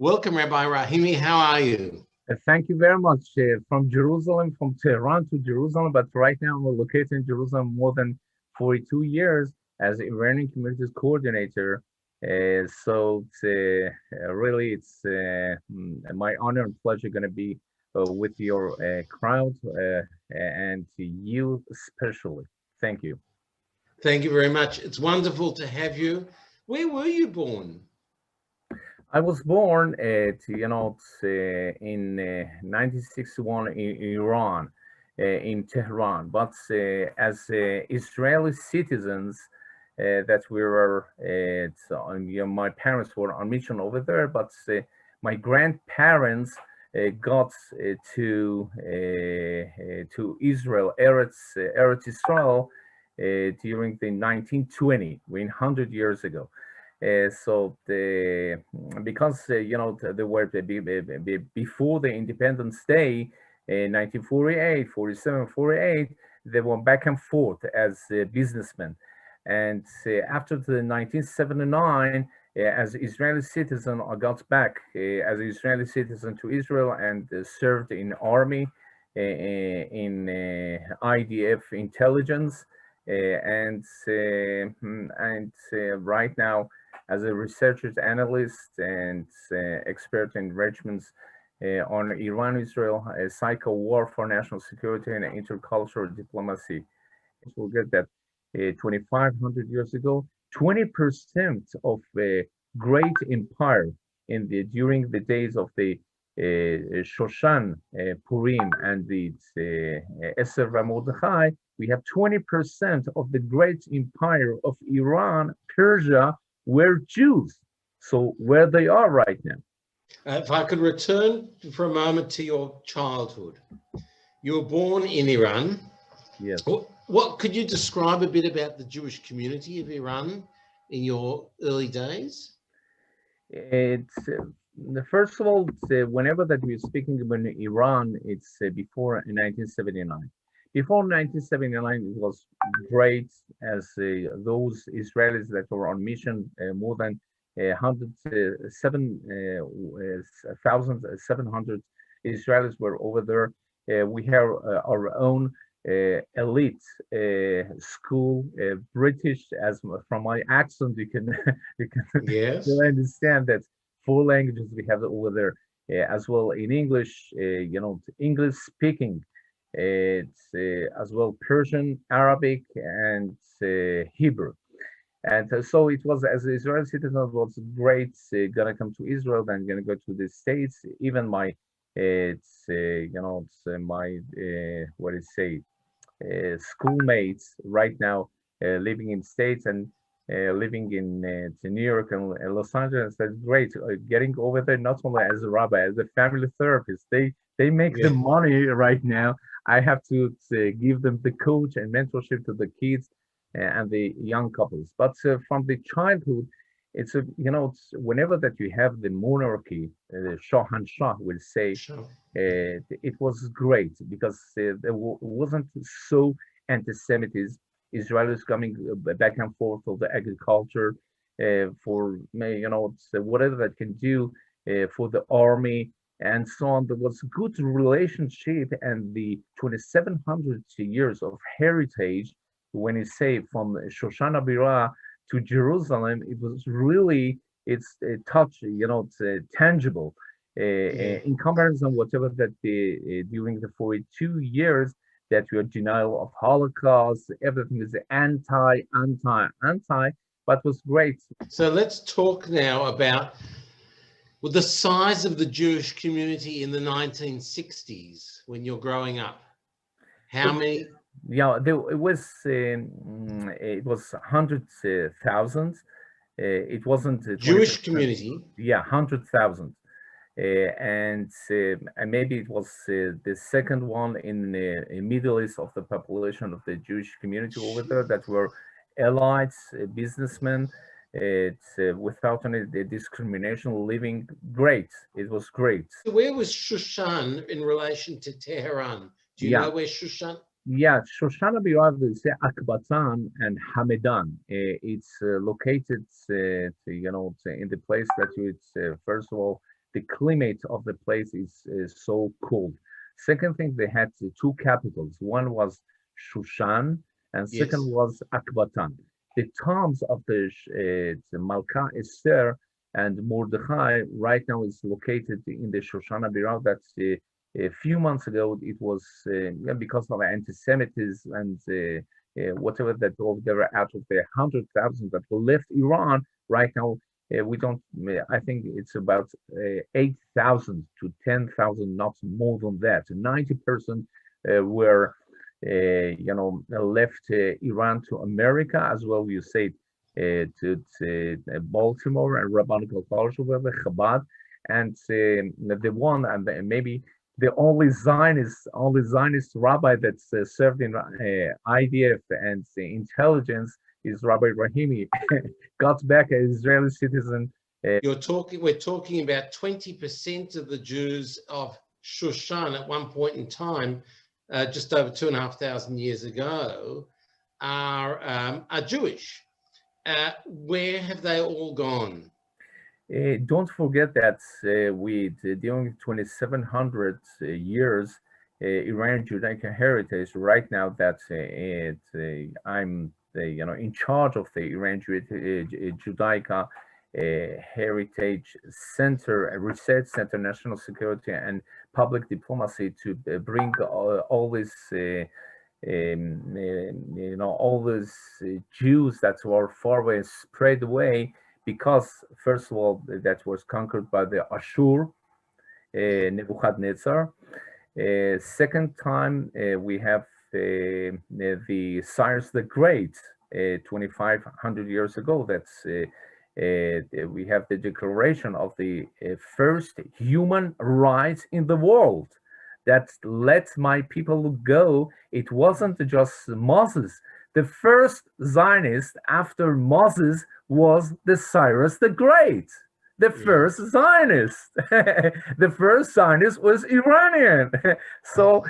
Welcome, Rabbi Rahimi. How are you? Thank you very much. From Jerusalem, from Tehran to Jerusalem, but right now we're located in Jerusalem more than 42 years as Iranian Communities Coordinator. So really, it's my honor and pleasure going to be with your crowd and to you especially. Thank you. Thank you very much. It's wonderful to have you. Where were you born? I was born in 1961 in Iran, in Tehran. But as Israeli citizens, that we were, my parents were on mission over there, but my grandparents got to Israel, Eretz Israel, during the 1920, 100 years ago. Because they were before the Independence Day, 1948, 47, 48, they were back and forth as businessmen. And after the 1979, as Israeli citizen, I got back as an Israeli citizen to Israel and served in army, in IDF intelligence, and right now as a research analyst and expert in enrichments on Iran-Israel, psycho war for national security and intercultural diplomacy. We'll get that 2,500 years ago, 20% of a great empire during the days of the Shushan, Purim, and the Esther Mordechai, we have 20% of the great empire of Iran, Persia, were Jews. So where they are right now. If I could return for a moment to your childhood. You were born in Iran. Yes. What could you describe a bit about the Jewish community of Iran in your early days? It's first of all, whenever that we're speaking about Iran, it's before 1979. Before 1979, it was great as those Israelis that were on mission, more than 107,700 Israelis were over there. We have our own elite school, British, as from my accent, you can Yes. understand that 4 languages we have over there, as well in English, English speaking. It's as well Persian, Arabic, and Hebrew. And so it was, as an Israeli citizen, it was great gonna come to Israel, then gonna go to the States. Even my, it's my what is say, schoolmates right now living in States and living in New York and Los Angeles. That's great. Getting over there not only as a rabbi, as a family therapist. They make the money right now. I have to give them the coach and mentorship to the kids and the young couples. But from the childhood, it's it's whenever that you have the monarchy, the Shah will say, Sure. it was great because there wasn't so anti-Semitism. Israelis coming back and forth of the agriculture for whatever that can do for the army and so on. There was good relationship and the 2,700 years of heritage. When you say from Shoshana Bira to Jerusalem, it was really it's a touch, it's tangible. In comparison, whatever that during the 42 years that we are denial of Holocaust, everything is anti, but was great. So let's talk now about the size of the Jewish community in the 1960s when you're growing up. How many? Yeah, it was hundreds thousands. It wasn't Jewish community. Yeah, 100,000. And maybe it was the second one in the Middle East of the population of the Jewish community over there that were elites, businessmen. It's without any discrimination, living great. It was great. Where was Shushan in relation to Tehran? Do you know where Shushan? Yeah, Shoshana Birav is Akbatan and Hamadan. It's located, in the place that you, first of all, the climate of the place is so cold. Second thing, they had two capitals. One was Shushan, and second Yes. was Akbatan. The tombs of the Malka Esther and Mordechai right now is located in the Shoshana Birah. That's a few months ago. It was yeah, because of anti-Semitism and whatever that there were out of the 100,000 that left Iran. Right now, we don't. I think it's about 8,000 to 10,000, not more than that. 90% were left Iran to America as well. You say to Baltimore and Rabbinical College, whatever, Chabad, and the one and maybe the only Zionist rabbi that's served in IDF and intelligence is Rabbi Rahimi. Got back an Israeli citizen. We're talking about 20% of the Jews of Shushan at one point in time, just over 2,500 years ago, are Jewish. Where have they all gone? Don't forget that during 2,700 years, Iranian Judaic heritage. Right now, that I'm in charge of the Iranian Judaica Heritage Center, Research Center, National Security and Public Diplomacy to bring all this. All these Jews that were far away spread away because, first of all, that was conquered by the Ashur, Nebuchadnezzar. Second time, we have the Cyrus the Great, 2,500 years ago. That's we have the declaration of the first human rights in the world that let my people go. It wasn't just Moses. The first Zionist after Moses was the Cyrus the Great, the first Zionist. The first Zionist was Iranian. So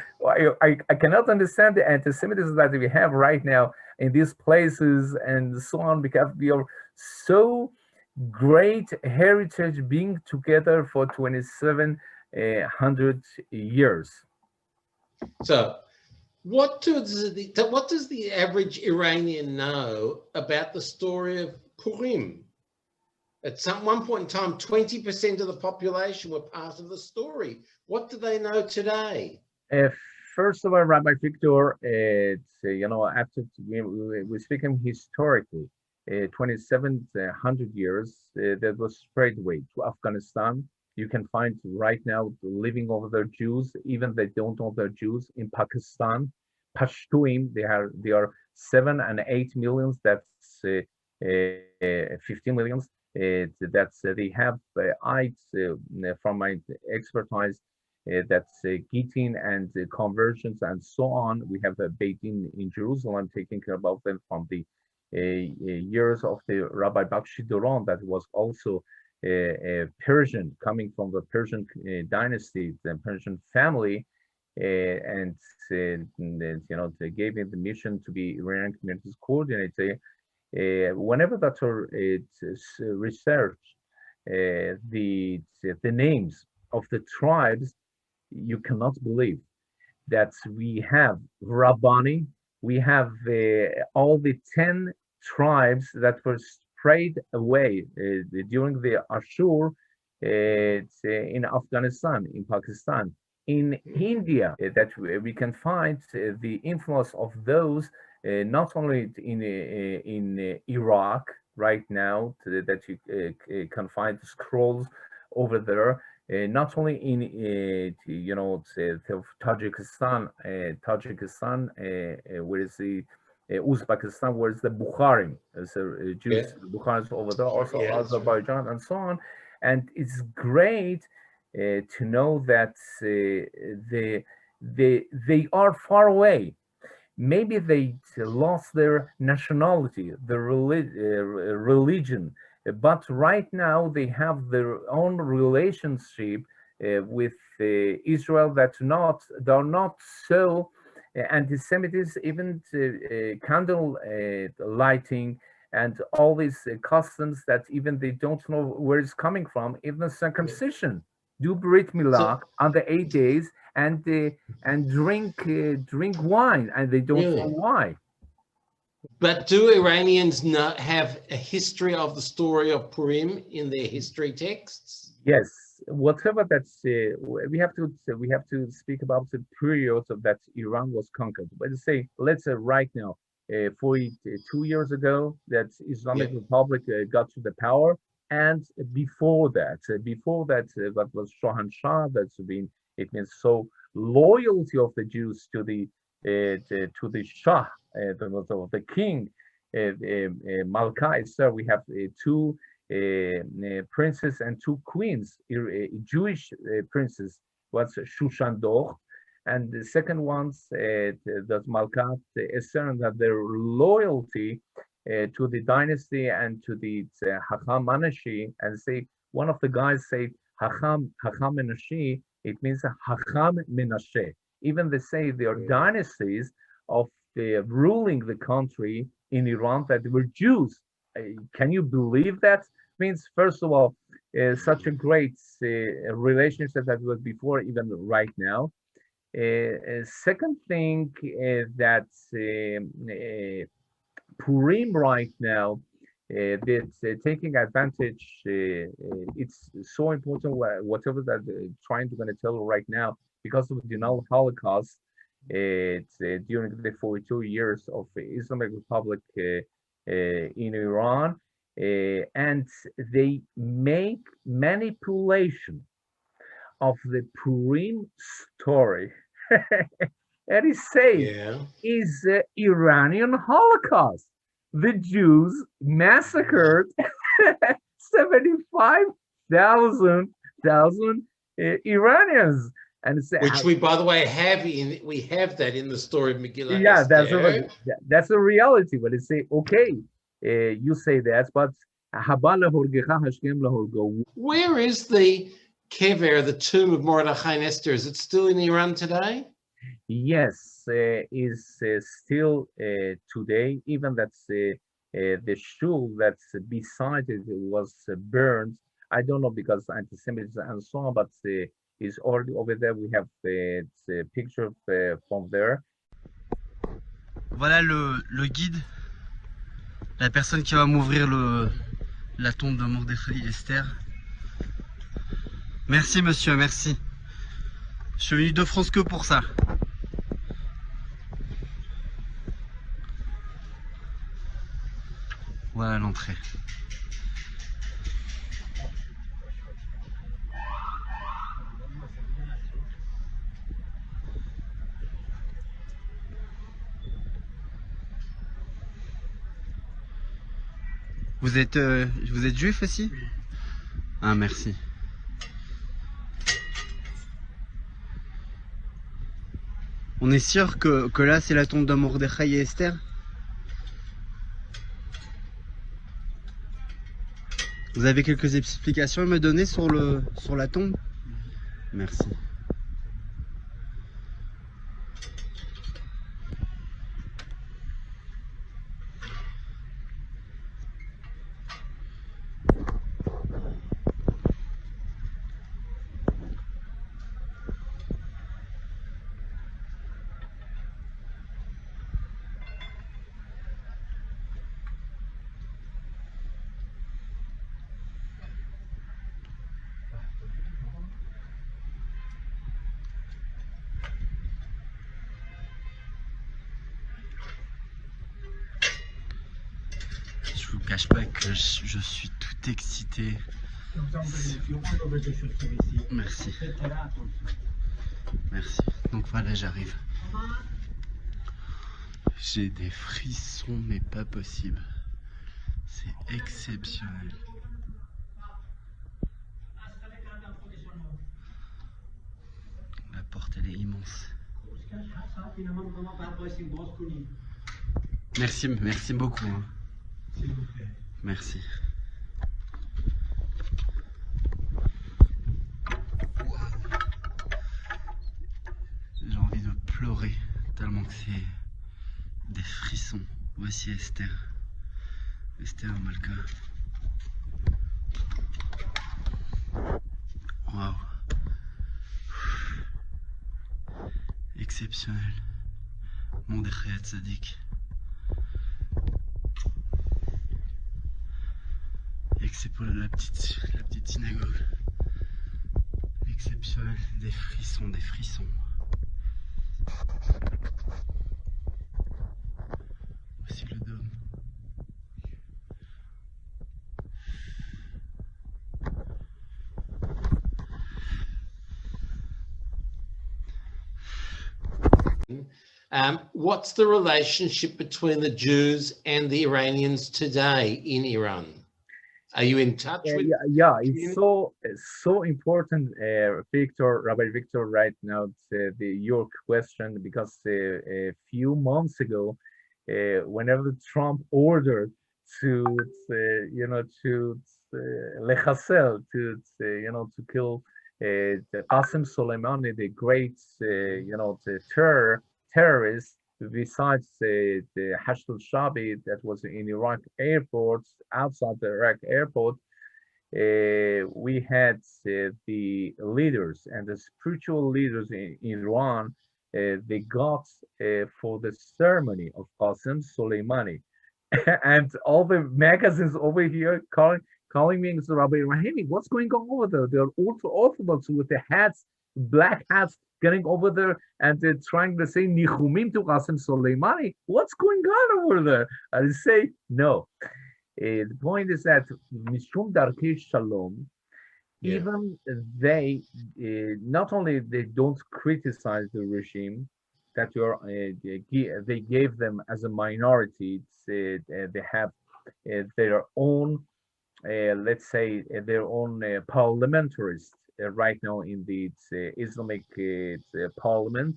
I cannot understand the anti-Semitism that we have right now in these places and so on, because we are so great heritage being together for 2,700 years. So what does the average Iranian know about the story of Purim? At one point in time, 20% of the population were part of the story. What do they know today? First of all, Rabbi Victor, after we speaking historically, 2,700 years that was spread away to Afghanistan. You can find right now living over there Jews, even they don't know they're Jews in Pakistan. Pashtuim, they are 7 and 8 millions. That's 15 millions. That's they have from my expertise. That's Gittin and conversions and so on. We have a Beit Din in Jerusalem taking care about them from the years of the Rabbi Bakshi Doron, that was also a Persian, coming from the Persian dynasty, the Persian family, and they gave him the mission to be Iranian communities coordinator. Whenever that are research the names of the tribes, you cannot believe that we have Rabbani, we have all the 10 tribes that were spread away during the Ashur in Afghanistan, in Pakistan, in India, that we can find the influence of those not only in Iraq right now, that you can find scrolls over there, not only in Tajikistan, where is the Uzbekistan, where is the Bukharim, so Jews, Bukharis over there, also Azerbaijan and so on. And it's great to know that they are far away. Maybe they lost their nationality, their religion, but right now they have their own relationship with Israel they're not so anti-Semitism, even candle lighting and all these customs that even they don't know where it's coming from, even circumcision. do Brit Milah So on the 8 days, and drink wine, and they don't know really, why. but do Iranians not have a history of the story of Purim in their history texts? Yes, whatever that's we have to speak about the period of that Iran was conquered. Let's say right now, 42 years ago, that Islamic Yeah. Republic got to the power, and that was Shohanshah. That's been it means so loyalty of the Jews to the Shah, the king, Malka. So we have two princess and two queens, Jewish princes, was Shushan, and the second one's that Malkat Esther, and that their loyalty to the dynasty and to the Hacham Manashi, and say one of the guys say Hacham Manashi, it means Hacham Menashe. Even they say they are dynasties of the ruling the country in Iran that were Jews. Can you believe that? Means first of all, such a great relationship that was before, even right now. Second thing that Purim right now, that's taking advantage. It's so important. Whatever that trying to gonna tell you right now, because of the Holocaust, it's during the 42 years of Islamic Republic in Iran, and they make manipulation of the Purim story. And he say Yeah. is the Iranian Holocaust. The Jews massacred 75,000 Iranians, and say, Which we, by the way, have that in the story of Megillah yeah, Esther. that's a reality. But they say, okay, you say that, but Where is the kever, the tomb of Mordechai and Esther? Is it still in Iran today? yes, is still today, even that's the shul that's beside it was burned. I don't know because anti-Semitism and so on, but is already over there. We have the picture from there. Voilà le guide, la personne qui va m'ouvrir la tombe de Mordechai et Esther. Merci monsieur, merci. Je suis venu de France que pour ça. Voilà l'entrée. Vous êtes juif aussi? Ah merci. On est sûr que là c'est la tombe de Mordechai et Esther? Vous avez quelques explications à me donner sur la tombe? Merci. Je vous cache pas que je suis tout excité. Merci. Merci. Donc voilà, j'arrive. J'ai des frissons, mais pas possible. C'est exceptionnel. La porte, elle est immense. Merci, merci beaucoup. Hein. Merci. J'ai envie de pleurer tellement que c'est des frissons. Voici Esther. Esther Malka. Waouh. exceptionnel. Mordechai Tzadik. Et que c'est pour la petite synagogue. Exceptionnel. Des frissons, des frissons. Voici le dôme. What's the relationship between the Jews and the Iranians today in Iran? Are you in touch with? Yeah, it's so important, Rabbi Victor, right now, your question, because a few months ago, whenever Trump ordered to lechasel, to kill the Qasem Soleimani, the great the terrorist, besides the Hashd al-Shabi that was in Iraq airport, outside the Iraq airport, we had the leaders and the spiritual leaders in Iran. They got for the ceremony of Qasem Soleimani, and all the magazines over here calling me and saying, Rabbi Rahimi, what's going on over there? They're ultra orthodox with the hats, black hats, getting over there and they're trying to say Nichumim to Qasem Soleimani. What's going on over there? I say no. The point is that Mishum Darkei Shalom, even they not only they don't criticize the regime that they gave them as a minority. They have their own, let's say, their own parliamentarists right now in the Islamic parliament.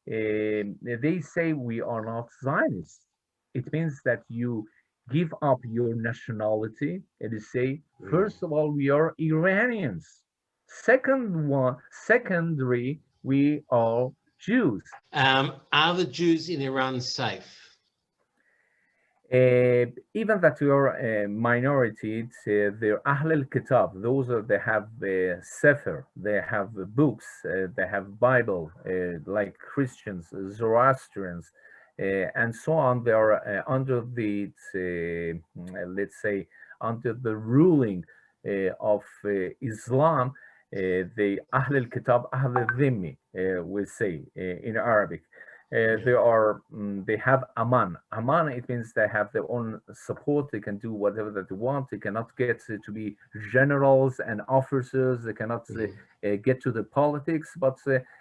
They say we are not Zionists. It means that you give up your nationality and you say, first of all, we are Iranians. Secondary, we are Jews. Are the Jews in Iran safe? Even that you are a minority, they're Ahl al-Kitab. Those are, they have Sefer, they have books, they have Bible, like Christians, Zoroastrians, and so on. They are under the, let's say, under the ruling of Islam. The Ahl al-Kitab, Ahl al-Dhimmi, we say in Arabic. They have aman. Aman, it means they have their own support. They can do whatever that they want. They cannot get to be generals and officers. They cannot get to the politics. But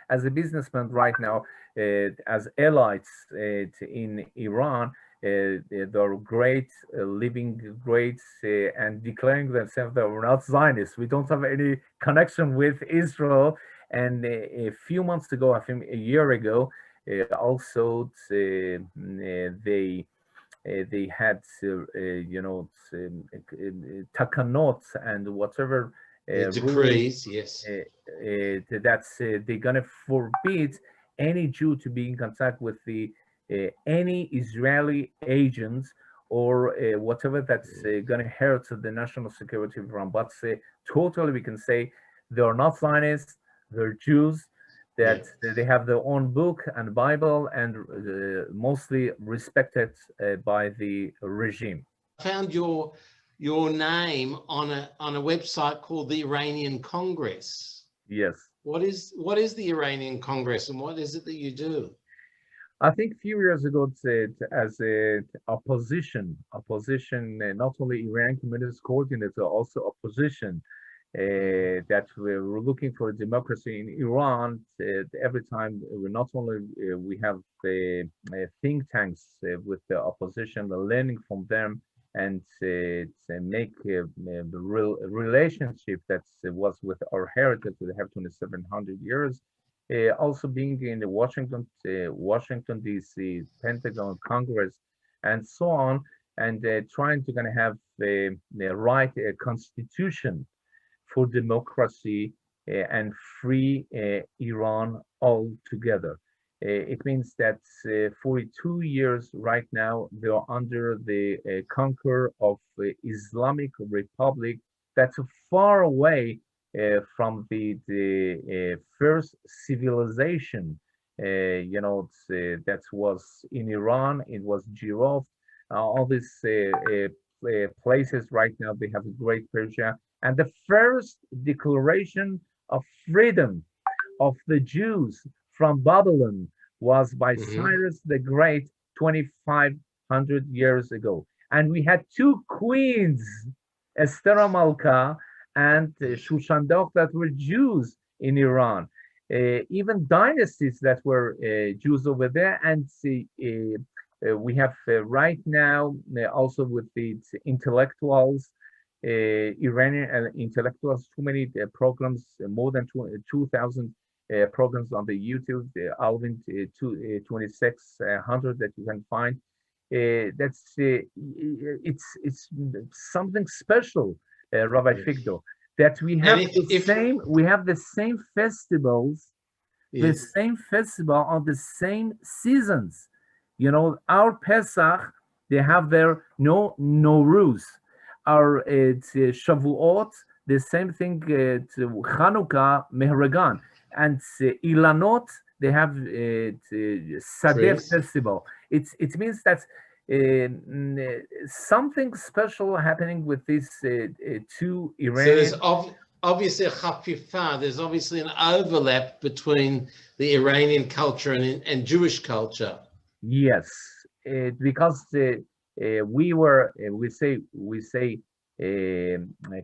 as a businessman right now, as elites in Iran, they're great, living great, and declaring themselves that we're not Zionists. We don't have any connection with Israel. And a few months ago, I think a year ago, also they had takanot and whatever decrees, yes, that's they're gonna forbid any Jew to be in contact with the any Israeli agents or whatever that's gonna hurt the national security of Iran. But totally, we can say they are not Zionists, they're Jews, that they have their own book and Bible and mostly respected by the regime. I found your name on a website called the Iranian Congress. Yes. What is the Iranian Congress and what is it that you do? I think a few years ago, as a opposition, not only Iran Communist Coordinator, also opposition. That we're looking for democracy in Iran. Every time we not only we have think tanks with the opposition, learning from them and make the real relationship that was with our heritage. We have 2,700 years. Also being in the Washington D.C., Pentagon, Congress, and so on, and trying to gonna have the right constitution for democracy and free Iran altogether. It means that 42 years right now, they are under the conquer of Islamic Republic that's far away from the first civilization that was in Iran. It was Girov. All these places right now, they have a great Persia. And the first declaration of freedom of the Jews from Babylon was by Mhm. Cyrus the Great 2500 years ago. And we had two queens, Esther Malka and Shushan that were Jews in Iran. Even dynasties that were Jews over there. And we have right now also with the intellectuals, Iranian intellectuals, too many programs, more than 2,000 programs on the YouTube, the Alvin 2600 that you can find. That's it's something special, Rabbi Yes. Figdo, that we And have the if same festivals, the yes, same festival on the same seasons. Our Pesach, they have their no Nowruz. Our Shavuot, the same thing. Chanukah, Mehragan, and Ilanot, they have Sadeh trees. festival. It means that something special happening with these two So there's Iranian. obviously a chafifa. There's obviously an overlap between the Iranian culture and Jewish culture. Yes, because we say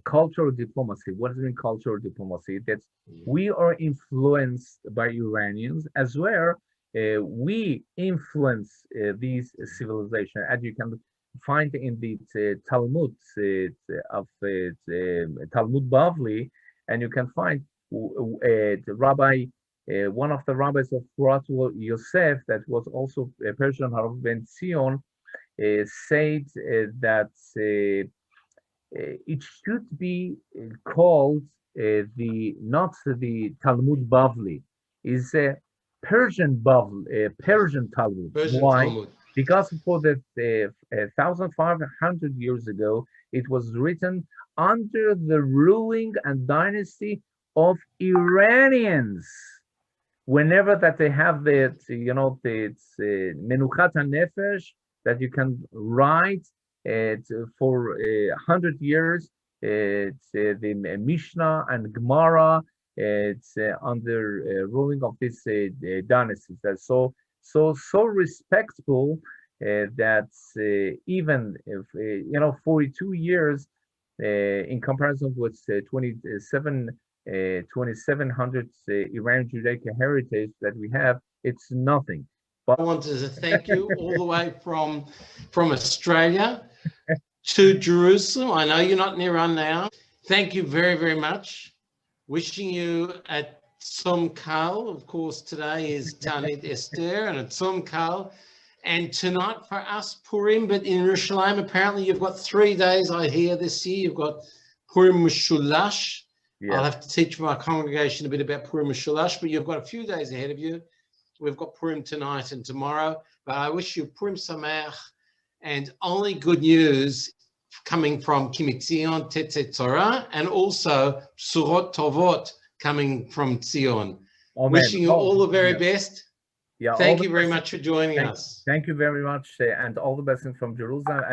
cultural diplomacy. What does it mean, cultural diplomacy? That we are influenced by Iranians as well. We influence these civilization, as you can find in the Talmud of Talmud Bavli, and you can find the Rabbi one of the rabbis of Furat Yosef, that was also a Persian Harav Ben Zion, said that it should be called the not the Talmud Bavli, is a Persian Bavli, Persian Talmud. Persian Why? Talmud. Because for the 1,500 years ago, it was written under the ruling and dynasty of Iranians. Whenever that they have the it's menuchat nefesh, that you can write for 100 years. It's the Mishnah and Gemara. It's under ruling of this dynasties. That's so respectful that even if 42 years in comparison with 2,700 Iranian Judaic heritage that we have, it's nothing. I wanted to thank you all the way from Australia to Jerusalem. I know you're not in Iran now. Thank you very, very much. Wishing you at Tzom Kal. Of course, today is Tanit Esther and at Tzom Kal. And tonight for us, Purim, but in Yerushalayim, apparently you've got 3 days, I hear, this year. You've got Purim Mushulash. Yes. I'll have to teach my congregation a bit about Purim Mushulash, but you've got a few days ahead of you. We've got Purim tonight and tomorrow, but I wish you Purim Sameach and only good news coming from Kimitzion Tetzet Torah, and also Surot Tovot coming from Tzion. Amen. Wishing you all the very yeah. best. Yeah, Thank you very much for joining us. Thank you very much, and all the blessings from Jerusalem. And